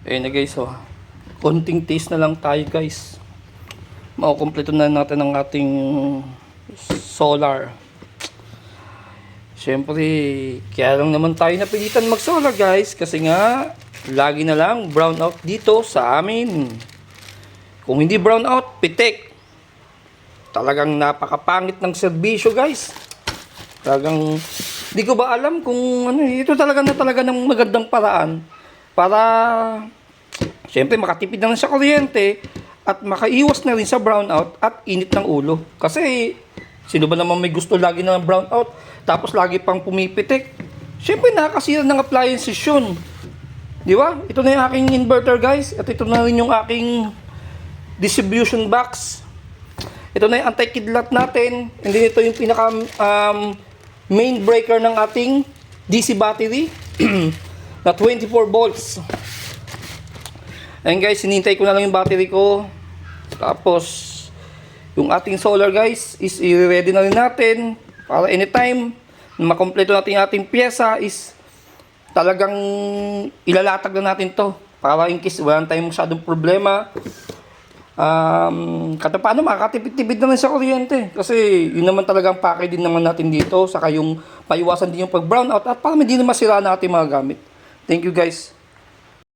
Ayun na guys, oh. Konting taste na lang tayo guys. Makukumpleto na natin ang ating solar. Siyempre, kaya lang naman tayo napilitan mag-solar guys. Kasi nga, lagi na lang brownout dito sa amin. Kung hindi brownout, pitik. Talagang napakapangit ng serbisyo guys. Talagang, di ko ba alam kung ano, ito talaga ng magandang paraan para siyempre makatipid na rin sa kuryente at makaiwas na rin sa brownout at init ng ulo. Kasi sino ba naman may gusto lagi na ng brownout tapos lagi pang pumipitik? Siyempre nakakasira ng appliances yun. Di ba? Ito na yung aking inverter guys at ito na rin yung aking distribution box. Ito na yung anti-kidlat natin and then ito yung pinaka main breaker ng ating DC battery na 24 volts. Ayun guys, hinintay ko na lang yung battery ko. Tapos, yung ating solar guys, is i-ready na rin natin para anytime na makompleto natin yung ating pyesa is talagang ilalatag na natin to para in case wala tayong masyadong problema. Kata paano makakatipid-tipid naman sa kuryente kasi yun naman talagang package din naman natin dito saka yung paiwasan din yung pag brownout at para hindi na masira natin mga gamit. Thank you guys.